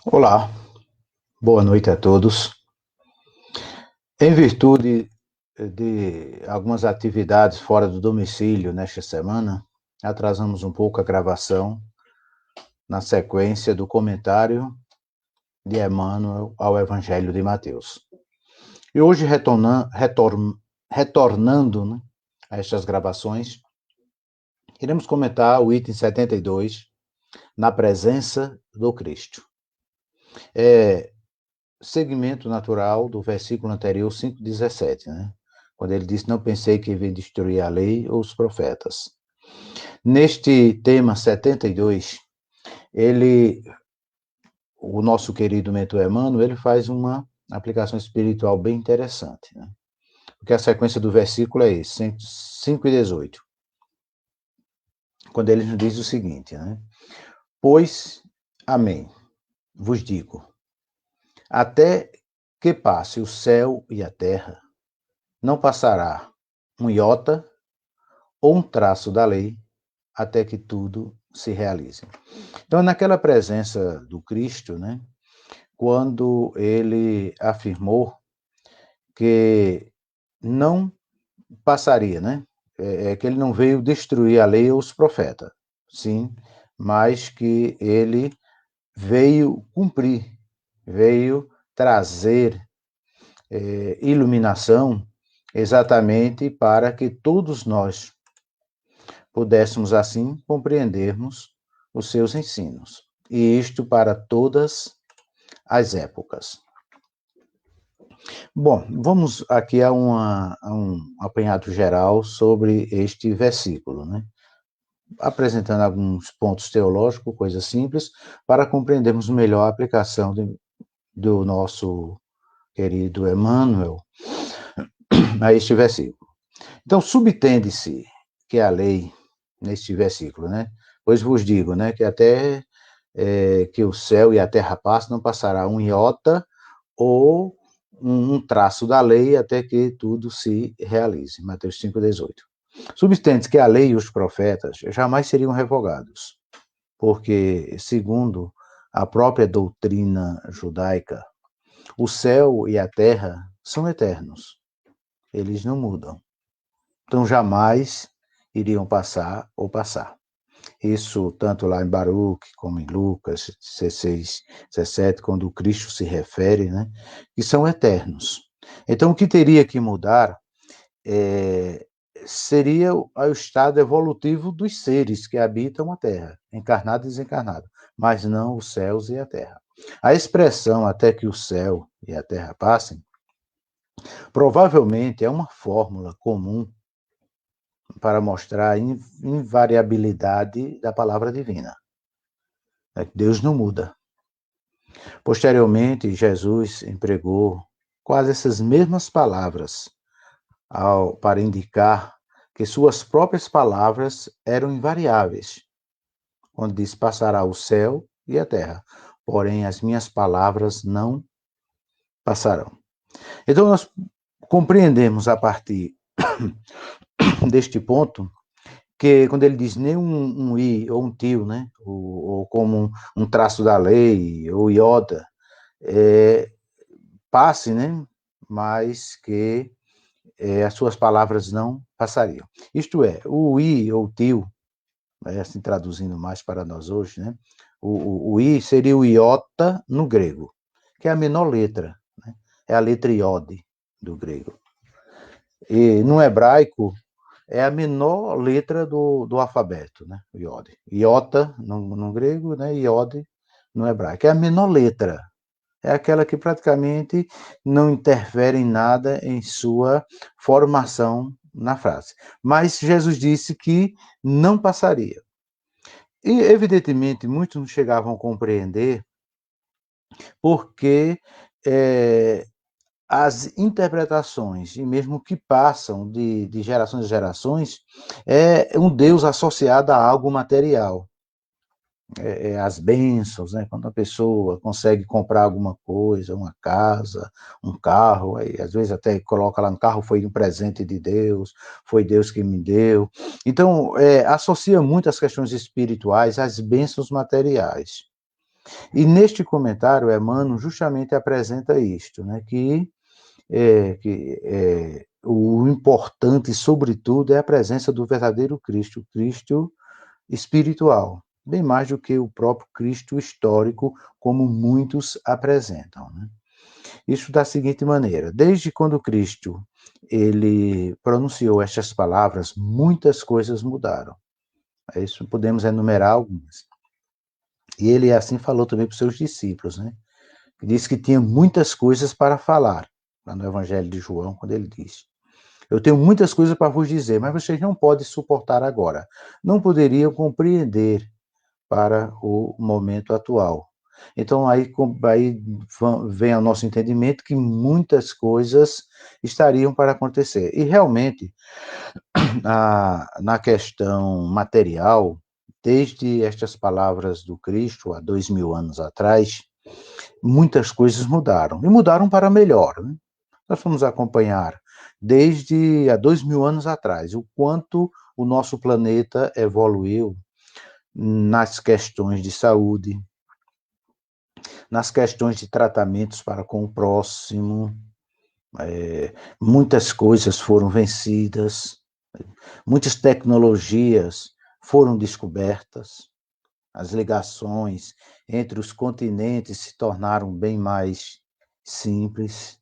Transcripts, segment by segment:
Olá, boa noite a todos. Em virtude de algumas atividades fora do domicílio nesta semana, atrasamos um pouco a gravação na sequência do comentário de Emmanuel ao Evangelho de Mateus. E hoje, retornando, né, a estas gravações, iremos comentar o item 72, na presença do Cristo. É segmento natural do versículo anterior, 5,17, né? Quando ele disse, não pensei que ia destruir a lei ou os profetas. Neste tema 72, o nosso querido mentor Emmanuel, ele faz uma aplicação espiritual bem interessante, né? Porque a sequência do versículo é esse, 5,18, quando ele nos diz o seguinte, né? Pois, amém, vos digo, até que passe o céu e a terra, não passará um iota ou um traço da lei até que tudo se realize. Então, naquela presença do Cristo, né, quando ele afirmou que não passaria, né, que ele não veio destruir a lei ou os profetas, sim, mas que ele veio cumprir, veio trazer iluminação exatamente para que todos nós pudéssemos assim compreendermos os seus ensinos, e isto para todas as épocas. Bom, vamos aqui a um apanhado geral sobre este versículo, né? Apresentando alguns pontos teológicos, coisas simples, para compreendermos melhor a aplicação do nosso querido Emmanuel a este versículo. Então, subtende-se que a lei, neste versículo, né? Pois vos digo, né, que até que o céu e a terra passem, não passará um iota ou um traço da lei até que tudo se realize. Mateus 5,18. Substante que a lei e os profetas jamais seriam revogados, porque, segundo a própria doutrina judaica, o céu e a terra são eternos, eles não mudam. Então, jamais iriam passar ou passar. Isso tanto lá em Baruque como em Lucas 16, 17, quando o Cristo se refere, né, que são eternos. Então, o que teria que mudar seria o estado evolutivo dos seres que habitam a Terra, encarnado e desencarnado, mas não os céus e a Terra. A expressão até que o céu e a Terra passem, provavelmente é uma fórmula comum para mostrar a invariabilidade da palavra divina. Deus não muda. Posteriormente, Jesus empregou quase essas mesmas palavras para indicar que suas próprias palavras eram invariáveis, onde diz: passará o céu e a terra, porém as minhas palavras não passarão. Então, nós compreendemos a partir deste ponto que quando ele diz nem um i ou um tio, né, ou como um traço da lei, ou iota, passe, né, mas que as suas palavras não passariam. Isto é, o i ou tio, assim traduzindo mais para nós hoje, né, o i seria o iota no grego, que é a menor letra, né, é a letra iode do grego. E no hebraico, é a menor letra do alfabeto, né? O iode. Iota no grego, né? Iode no hebraico. É a menor letra. É aquela que praticamente não interfere em nada em sua formação na frase. Mas Jesus disse que não passaria. E, evidentemente, muitos não chegavam a compreender porque as interpretações, e mesmo que passam de gerações em gerações, é um Deus associado a algo material. As bênçãos, né? Quando a pessoa consegue comprar alguma coisa, uma casa, um carro, aí, às vezes até coloca lá no carro, foi um presente de Deus, foi Deus que me deu. Então, associa muito as questões espirituais às bênçãos materiais. E neste comentário, Emmanuel justamente apresenta isto, né, o importante, sobretudo, é a presença do verdadeiro Cristo, Cristo espiritual, bem mais do que o próprio Cristo histórico, como muitos apresentam, né? Isso da seguinte maneira: desde quando Cristo ele pronunciou estas palavras, muitas coisas mudaram. Isso podemos enumerar algumas. E ele assim falou também para os seus discípulos, né? Disse que tinha muitas coisas para falar, lá no Evangelho de João, quando ele disse: eu tenho muitas coisas para vos dizer, mas vocês não podem suportar agora. Não poderiam compreender para o momento atual. Então, aí vem ao nosso entendimento que muitas coisas estariam para acontecer. E realmente, na questão material, desde estas palavras do Cristo, há 2000 anos atrás, muitas coisas mudaram. E mudaram para melhor, né? Nós vamos acompanhar desde há 2000 anos atrás o quanto o nosso planeta evoluiu nas questões de saúde, nas questões de tratamentos para com o próximo. Muitas coisas foram vencidas, muitas tecnologias foram descobertas, as ligações entre os continentes se tornaram bem mais simples.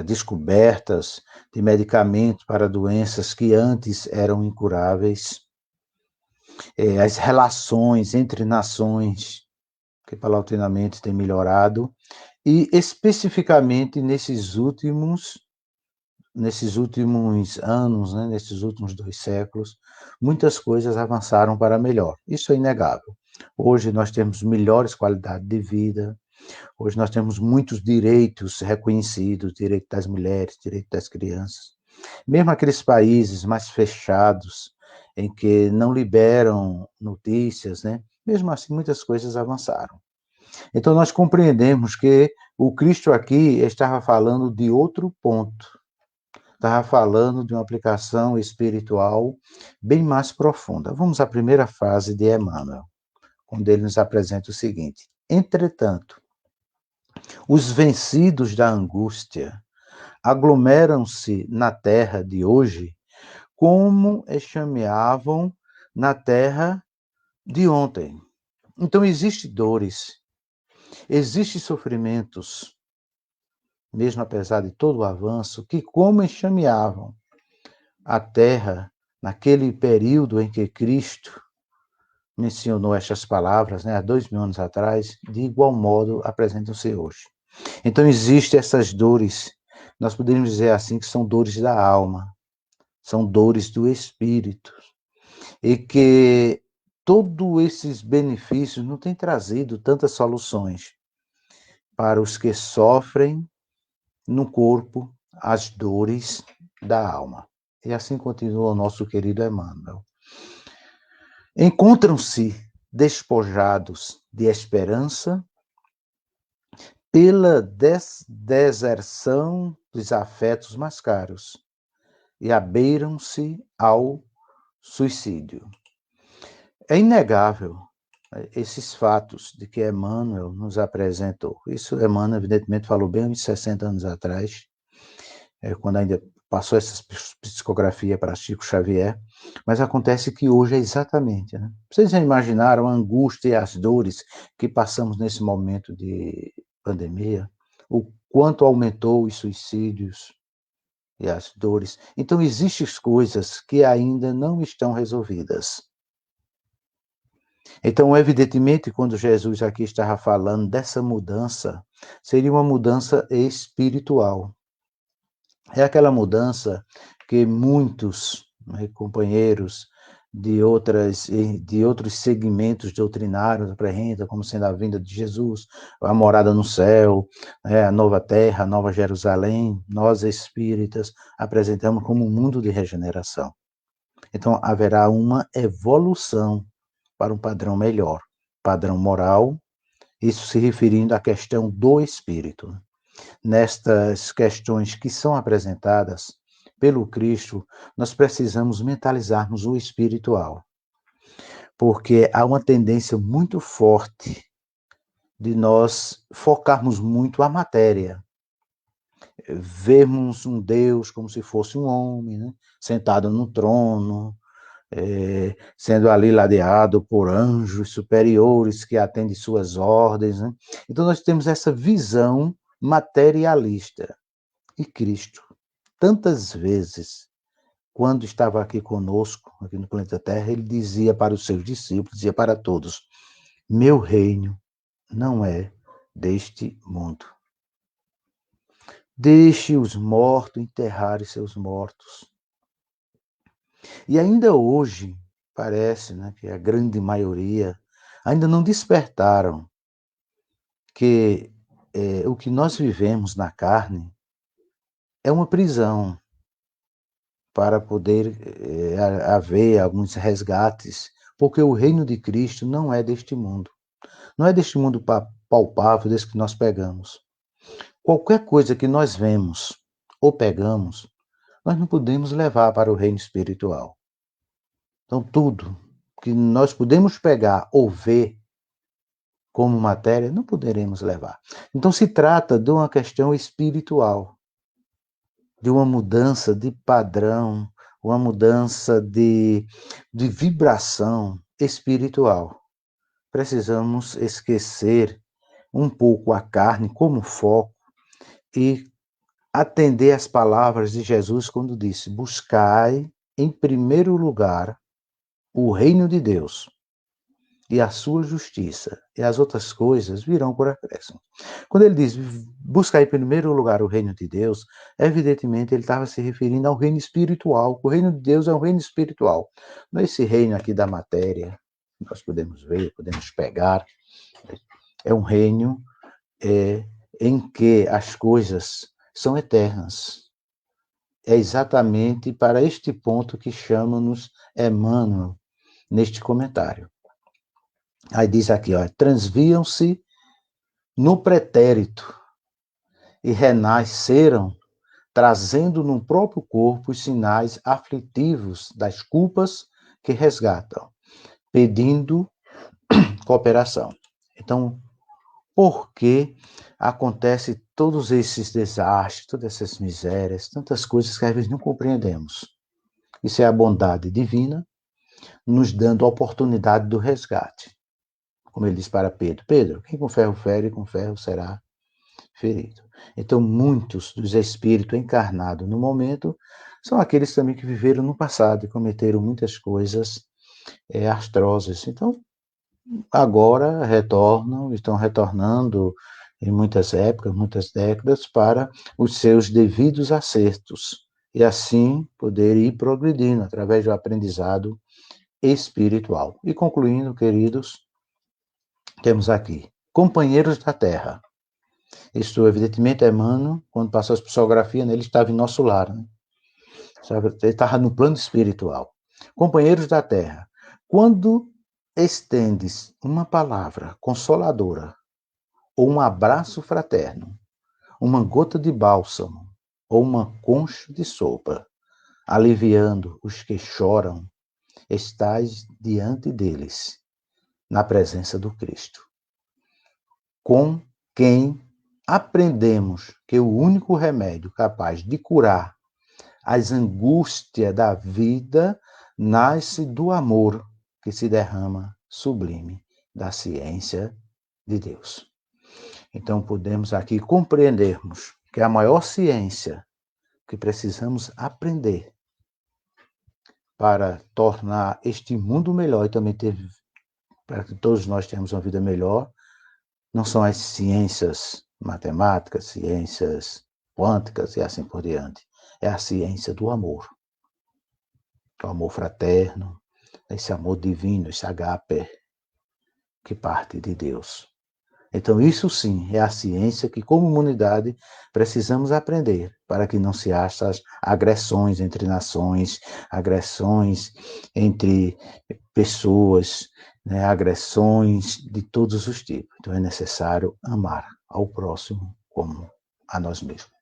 Descobertas de medicamentos para doenças que antes eram incuráveis, as relações entre nações, que paulatinamente têm melhorado, e especificamente nesses últimos anos, né, nesses últimos 2 séculos, muitas coisas avançaram para melhor. Isso é inegável. Hoje nós temos melhores qualidades de vida, hoje nós temos muitos direitos reconhecidos, direito das mulheres, direito das crianças. Mesmo aqueles países mais fechados, em que não liberam notícias, né? Mesmo assim, muitas coisas avançaram. Então, nós compreendemos que o Cristo aqui estava falando de outro ponto, estava falando de uma aplicação espiritual bem mais profunda. Vamos à primeira frase de Emmanuel, quando ele nos apresenta o seguinte: entretanto, os vencidos da angústia aglomeram-se na terra de hoje como chameavam na terra de ontem. Então, existem dores, existem sofrimentos, mesmo apesar de todo o avanço, que como enxameavam a terra naquele período em que Cristo mencionou estas palavras, né, há 2000 anos atrás, de igual modo apresentam-se hoje. Então, existem essas dores, nós poderíamos dizer assim, que são dores da alma, são dores do espírito, e que todos esses benefícios não têm trazido tantas soluções para os que sofrem no corpo as dores da alma. E assim continua o nosso querido Emmanuel. Encontram-se despojados de esperança pela deserção dos afetos mais caros e abeiram-se ao suicídio. É inegável esses fatos de que Emmanuel nos apresentou. Isso Emmanuel, evidentemente, falou bem uns 60 anos atrás, quando ainda passou essa psicografia para Chico Xavier, mas acontece que hoje é exatamente, né? Vocês já imaginaram a angústia e as dores que passamos nesse momento de pandemia? O quanto aumentou os suicídios e as dores? Então, existem coisas que ainda não estão resolvidas. Então, evidentemente, quando Jesus aqui estava falando dessa mudança, seria uma mudança espiritual. É aquela mudança que muitos, né, companheiros de outros segmentos doutrinários apresentam como sendo a vinda de Jesus, a morada no céu, a nova terra, a nova Jerusalém. Nós espíritas apresentamos como um mundo de regeneração. Então, haverá uma evolução para um padrão melhor, padrão moral, isso se referindo à questão do espírito. Nestas questões que são apresentadas pelo Cristo, nós precisamos mentalizarmos o espiritual. porque há uma tendência muito forte de nós focarmos muito a matéria, vermos um Deus como se fosse um homem, né? Sentado no trono, sendo ali ladeado por anjos superiores que atendem suas ordens, né? Então nós temos essa visão materialista. E Cristo, tantas vezes, quando estava aqui conosco, aqui no planeta Terra, ele dizia para os seus discípulos, dizia para todos: meu reino não é deste mundo. Deixe os mortos enterrarem seus mortos. E ainda hoje, parece, né, que a grande maioria ainda não despertaram que o que nós vivemos na carne é uma prisão para poder haver alguns resgates, porque o reino de Cristo não é deste mundo. Não é deste mundo palpável, desse que nós pegamos. Qualquer coisa que nós vemos ou pegamos, nós não podemos levar para o reino espiritual. Então, tudo que nós podemos pegar ou ver como matéria, não poderemos levar. Então, se trata de uma questão espiritual, de uma mudança de padrão, uma mudança de vibração espiritual. Precisamos esquecer um pouco a carne como foco e atender às palavras de Jesus quando disse: buscai em primeiro lugar o reino de Deus e a sua justiça, e as outras coisas virão por acréscimo. Quando ele diz buscar em primeiro lugar o reino de Deus, evidentemente ele estava se referindo ao reino espiritual. O reino de Deus é um reino espiritual. Não é esse reino aqui da matéria, nós podemos ver, podemos pegar. É um reino em que as coisas são eternas. É exatamente para este ponto que chama-nos Emmanuel neste comentário. Aí diz aqui, ó, transviam-se no pretérito e renasceram, trazendo no próprio corpo os sinais aflitivos das culpas que resgatam, pedindo cooperação. Então, por que acontece todos esses desastres, todas essas misérias, tantas coisas que às vezes não compreendemos? Isso é a bondade divina nos dando a oportunidade do resgate. Como ele diz para Pedro: Pedro, quem com ferro fere, com ferro será ferido. Então, muitos dos espíritos encarnados no momento são aqueles também que viveram no passado e cometeram muitas coisas astrosas. Então, agora retornam, estão retornando em muitas épocas, muitas décadas, para os seus devidos acertos. E assim poder ir progredindo através do aprendizado espiritual. E concluindo, queridos, temos aqui companheiros da Terra. Isto, evidentemente, Emmanuel, quando passou a psicografia, ele estava em nosso lar. Né? Ele estava no plano espiritual. Companheiros da Terra. Quando estendes uma palavra consoladora, ou um abraço fraterno, uma gota de bálsamo, ou uma concha de sopa, aliviando os que choram, estás diante deles, na presença do Cristo, com quem aprendemos que o único remédio capaz de curar as angústias da vida nasce do amor que se derrama sublime da ciência de Deus. Então podemos aqui compreendermos que a maior ciência que precisamos aprender para tornar este mundo melhor e também para que todos nós tenhamos uma vida melhor, não são as ciências matemáticas, ciências quânticas e assim por diante. É a ciência do amor. O amor fraterno, esse amor divino, esse agape que parte de Deus. Então, isso sim é a ciência que, como humanidade, precisamos aprender para que não se haja agressões entre nações, agressões entre pessoas, né, agressões de todos os tipos. Então, é necessário amar ao próximo como a nós mesmos.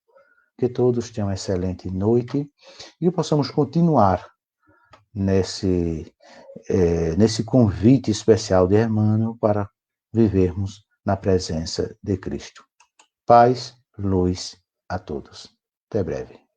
Que todos tenham uma excelente noite e possamos continuar nesse convite especial de Emmanuel para vivermos na presença de Cristo. Paz, luz a todos. Até breve.